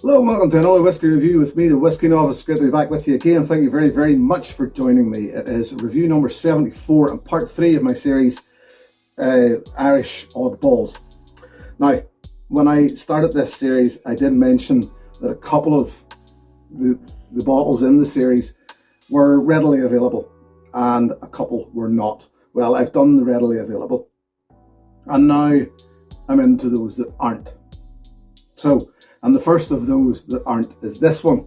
Hello and welcome to another whiskey review with me, the Whiskey Novice. Great to be back with you again. Thank you very, very much for joining me. It is review number 74 and part 3 of my series, Irish Oddballs. Now, when I started this series, I did mention that a couple of the bottles in the series were readily available and a couple were not. Well, I've done the readily available and now I'm into those that aren't. And the first of those that aren't is this one,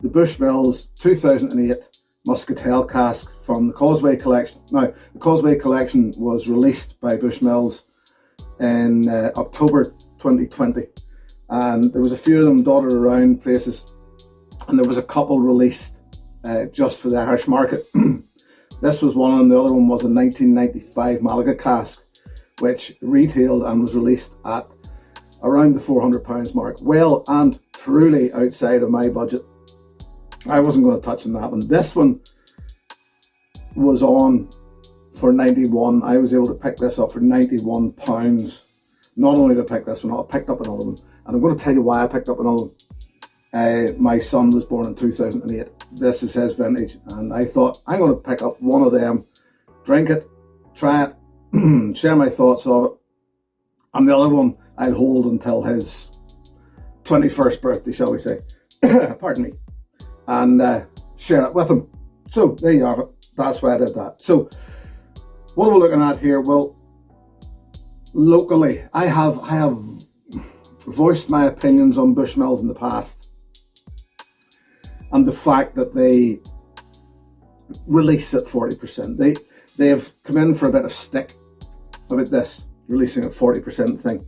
the Bushmills 2008 Muscatel Cask from the Causeway Collection. Now, the Causeway Collection was released by Bushmills in October 2020, and there was a few of them dotted around places, and there was a couple released just for the Irish market. This was one, and the other one was a 1995 Malaga cask, which retailed and was released at around the £400 mark, well and truly outside of my budget. I wasn't going to touch on that one. This one was on for 91. I was able to pick this up for £91. Not only did I pick this one up, I picked up another one, and I'm going to tell you why I picked up another one. My son was born in 2008. This is his vintage, and I thought I'm going to pick up one of them, drink it, try it, share my thoughts of it, and the other one I'll hold until his 21st birthday, shall we say, pardon me, and share it with him. So there you have it. That's why I did that. So what are we looking at here? Well, locally, I have voiced my opinions on Bushmills in the past, and the fact that they release at 40%. They have come in for a bit of stick about this releasing at 40% thing.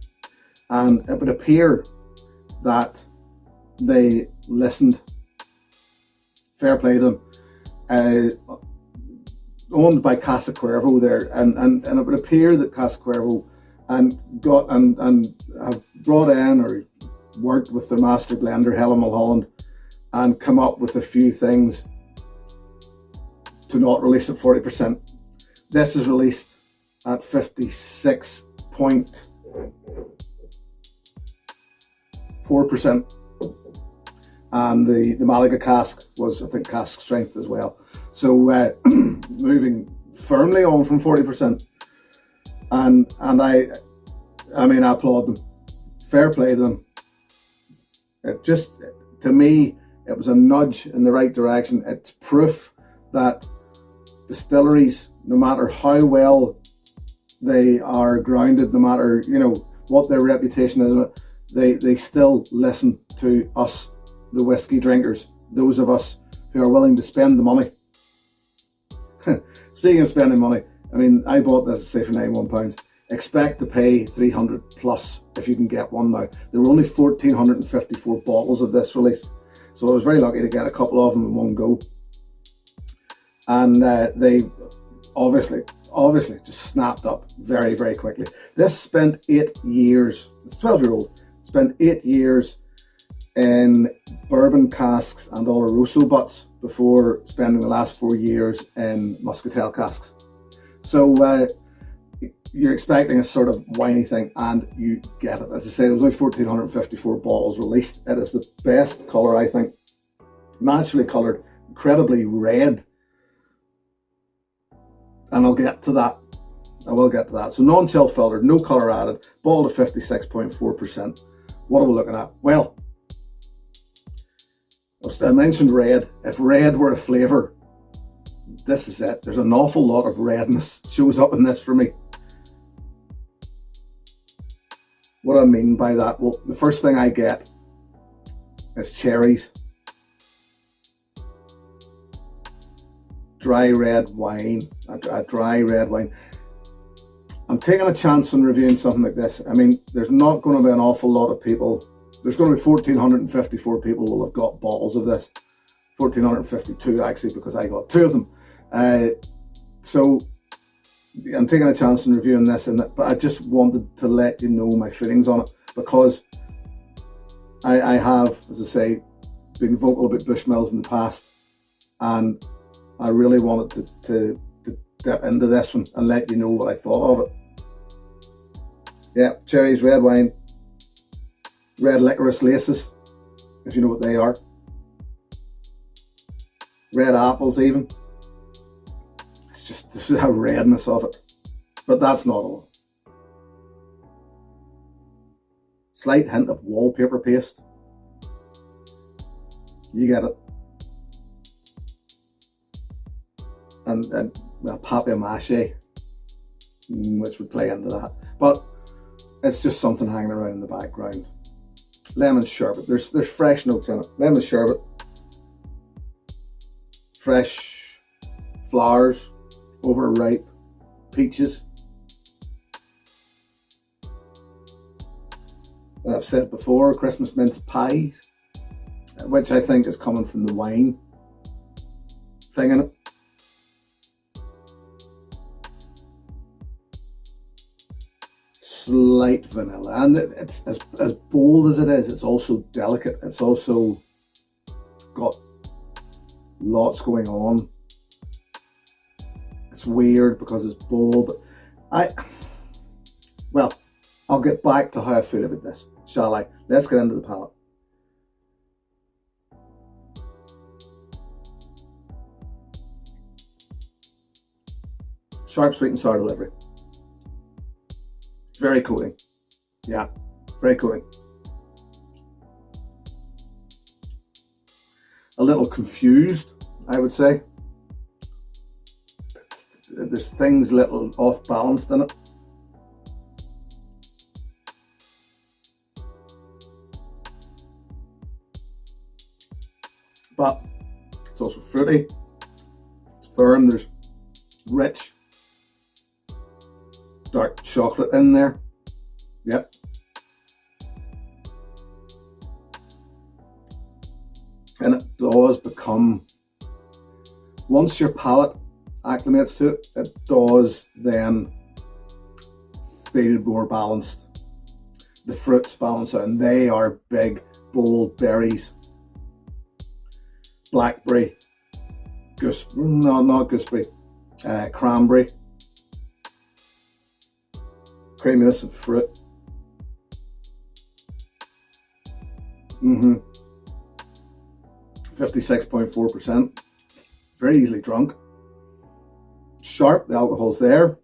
And it would appear that they listened. Fair play to them. Owned by Casa Cuervo there, and it would appear that Casa Cuervo and have brought in or worked with their master blender Helen Mulholland and come up with a few things to not release at 40%. This is released at 56.4%, and the Malaga cask was, I think, cask strength as well. So moving firmly on from 40%, and I mean, I applaud them. Fair play to them. It just, to me, it was a nudge in the right direction. It's proof that distilleries, no matter how well they are grounded, no matter what their reputation is, they still listen to us, the whiskey drinkers, those of us who are willing to spend the money. Speaking of spending money, I mean, I bought this, say, for £91. Expect to pay 300 plus if you can get one now. There were only 1,454 bottles of this released, so I was very lucky to get a couple of them in one go. And they obviously just snapped up very, very quickly. This spent 8 years, it's a 12-year-old, spent 8 years in bourbon casks and Oloroso butts before spending the last 4 years in Muscatel casks. So you're expecting a sort of whiny thing, and you get it. As I say, there was only 1,454 bottles released. It is the best colour, I think. Naturally coloured, incredibly red. And I'll get to that. I will get to that. So non-chill filtered, no colour added, bottled at 56.4%. What are we looking at? Well, I mentioned red. If red were a flavour, this is it. There's an awful lot of redness shows up in this for me. What do I mean by that? Well, the first thing I get is cherries. Dry red wine, a dry red wine. I'm taking a chance on reviewing something like this. I mean, there's not going to be an awful lot of people. There's going to be 1,454 people will have got bottles of this. 1,452 actually, because I got 2 of them. So I'm taking a chance on reviewing this, but I just wanted to let you know my feelings on it, because I have, as I say, been vocal about Bushmills in the past, and I really wanted to dip into this one and let you know what I thought of it. Yeah, cherries, red wine, red licorice laces. if you know what they are. Red apples even. It's just the redness of it. But that's not all. Slight hint of wallpaper paste. You get it. And well, papier-mâché, which would play into that. But it's just something hanging around in the background. Lemon sherbet. There's fresh notes in it. Lemon sherbet. Fresh flowers. Overripe peaches. I've said before, Christmas mince pies, which I think is coming from the wine thing in it. Slight vanilla, and it's as bold as it is, it's also delicate. It's also got lots going on. It's weird because it's bold, but I'll get back to how I feel about this, shall I? Let's get into the palate. Sharp, sweet and sour delivery. Very coating. Yeah, very coating. A little confused, I would say. There's things a little off balanced in it. But it's also fruity. It's firm. There's rich dark chocolate in there. Yep. And it does become, once your palate acclimates to it, it does then feel more balanced. The fruits balance out, and they are big, bold berries. Blackberry, not gooseberry, cranberry. Creaminess of fruit. 56.4%. Very easily drunk. Sharp, the alcohol's there.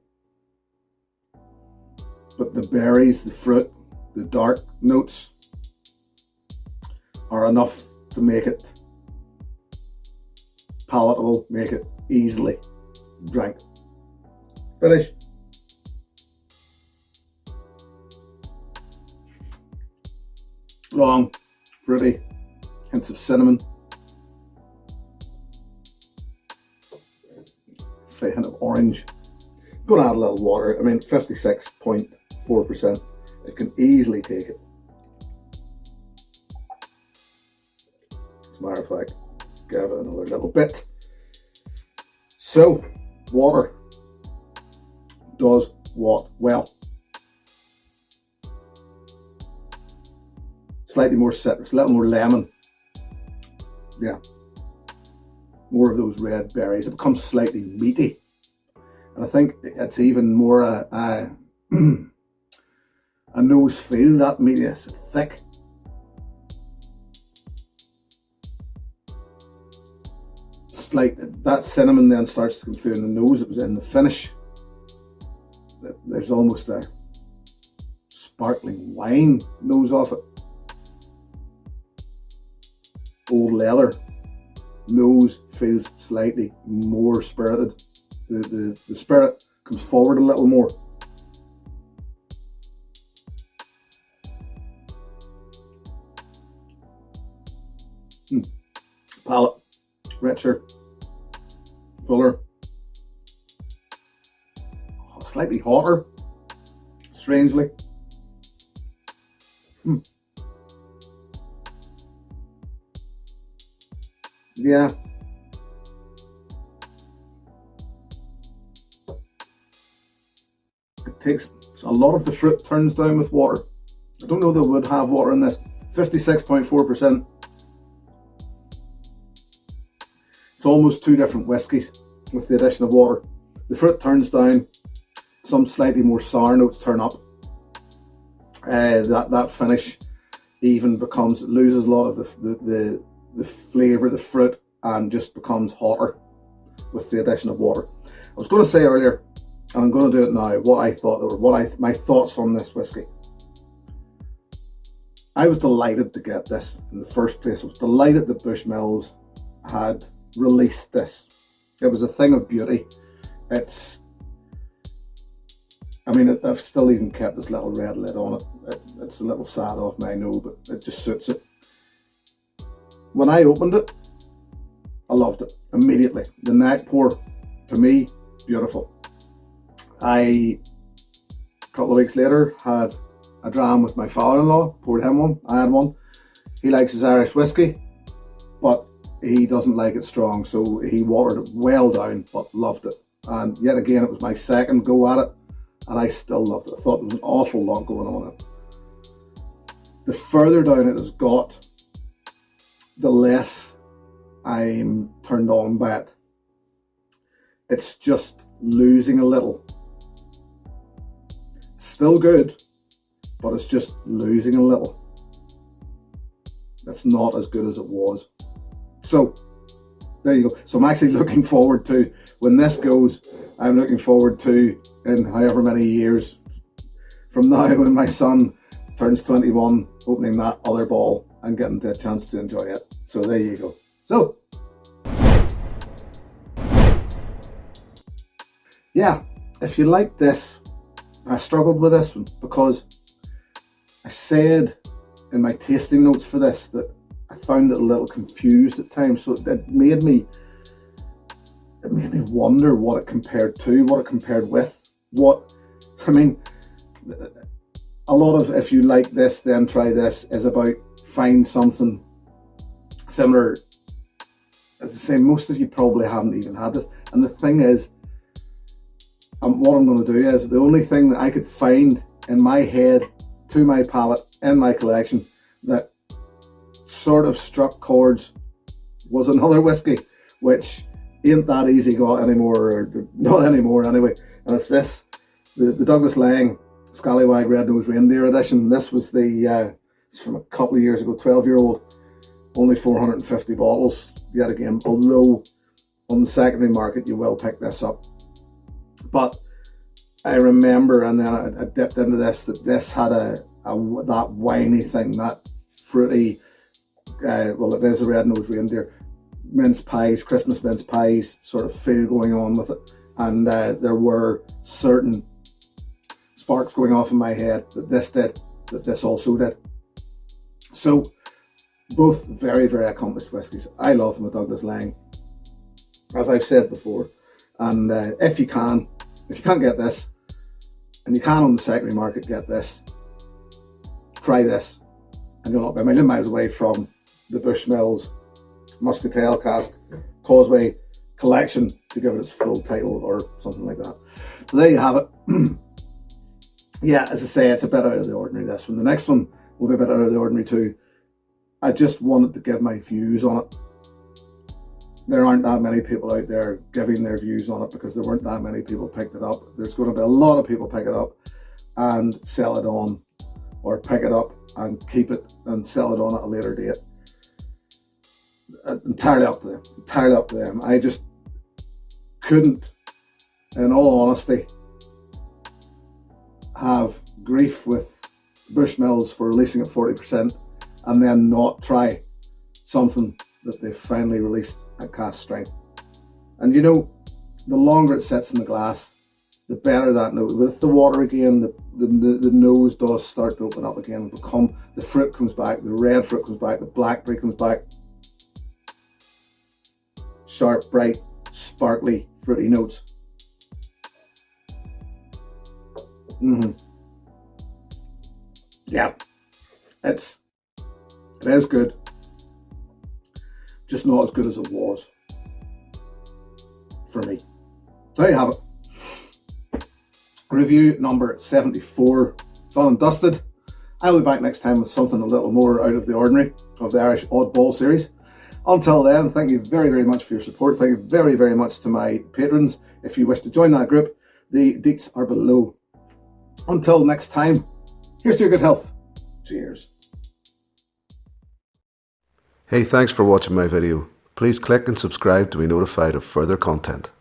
But the berries, the fruit, the dark notes are enough to make it palatable, make it easily drank. Finish. Long, fruity, hints of cinnamon, slight hint of orange. I'm going to add a little water. I mean, 56.4%. It can easily take it. As a matter of fact, give it another little bit. So, water does what well? Slightly more citrus, a little more lemon. Yeah. More of those red berries. It becomes slightly meaty. And I think it's even more a nose feel, that meatiness, thick. Like that cinnamon then starts to come through in the nose. It was in the finish. There's almost a sparkling wine nose off it. Old leather. Nose feels slightly more spirited. The spirit comes forward a little more. Palate, richer, fuller, slightly hotter, strangely. Yeah. It takes a lot of the fruit turns down with water. I don't know that would have water in this. 56.4%. It's almost two different whiskies with the addition of water. The fruit turns down, some slightly more sour notes turn up. That finish even loses a lot of the flavour, the fruit, and just becomes hotter with the addition of water. I was going to say earlier, and I'm going to do it now, my thoughts on this whiskey. I was delighted to get this in the first place. I was delighted that Bushmills had released this. It was a thing of beauty. I've still even kept this little red lid on it. It's a little sad off me, I know, but it just suits it. When I opened it, I loved it immediately. The neck pour, to me, beautiful. A couple of weeks later, had a dram with my father-in-law, poured him one, I had one. He likes his Irish whiskey, but he doesn't like it strong, so he watered it well down, but loved it. And yet again, it was my second go at it, and I still loved it. I thought there was an awful lot going on in it. The further down it has got, the less I'm turned on by it. It's just losing a little. It's still good, but it's just losing a little. It's not as good as it was. So there you go. So I'm actually looking forward to, when this goes, I'm looking forward to, in however many years from now, when my son turns 21, opening that other ball and getting the chance to enjoy it. So there you go. So yeah, if you like this, I struggled with this one because I said in my tasting notes for this that I found it a little confused at times. So it made me wonder what it compared to, what it compared with, a lot of, if you like this, then try this, is about find something similar. As I say, most of you probably haven't even had this. And the thing is, what I'm going to do is, the only thing that I could find in my head, to my palate, in my collection, that sort of struck chords was another whiskey, which ain't that easy got anymore, or not anymore anyway. And it's this, the Douglas Lang Scallywag Red Nose Reindeer edition. This was it's from a couple of years ago, 12-year-old, only 450 bottles. Yet again, although on the secondary market you will pick this up. But I remember, and then I dipped into this, that this had that winey thing, that fruity, well, it is a Red Nose Reindeer, mince pies, Christmas mince pies sort of feel going on with it. And there were certain sparks going off in my head that this did, that this also did. So both very, very accomplished whiskies. I love my Douglas Lang, as I've said before. And if you can't get this, and you can on the secondary market get this, try this, and you'll not be a million miles away from the Bushmills Muscatel Cask Causeway Collection, to give it its full title or something like that. So there you have it. Yeah, as I say, it's a bit out of the ordinary, this one. The next one will be a bit out of the ordinary too. I just wanted to give my views on it. There aren't that many people out there giving their views on it, because there weren't that many people picked it up. There's going to be a lot of people pick it up and sell it on, or pick it up and keep it and sell it on at a later date. Entirely up to them. I just couldn't, in all honesty, have grief with Bushmills for releasing at 40% and then not try something that they've finally released at cask strength. And you know, the longer it sits in the glass, the better that nose. With the water again, the nose does start to open up again, the fruit comes back, the red fruit comes back, the blackberry comes back. Sharp, bright, sparkly, fruity notes. Yeah, it is good, just not as good as it was for me. So there you have it. Review number 74, done and dusted. I'll be back next time with something a little more out of the ordinary of the Irish Oddball series. Until then, thank you very, very much for your support. Thank you very, very much to my patrons. If you wish to join that group, the deets are below. Until next time, here's to your good health. Cheers. Hey, thanks for watching my video. Please click and subscribe to be notified of further content.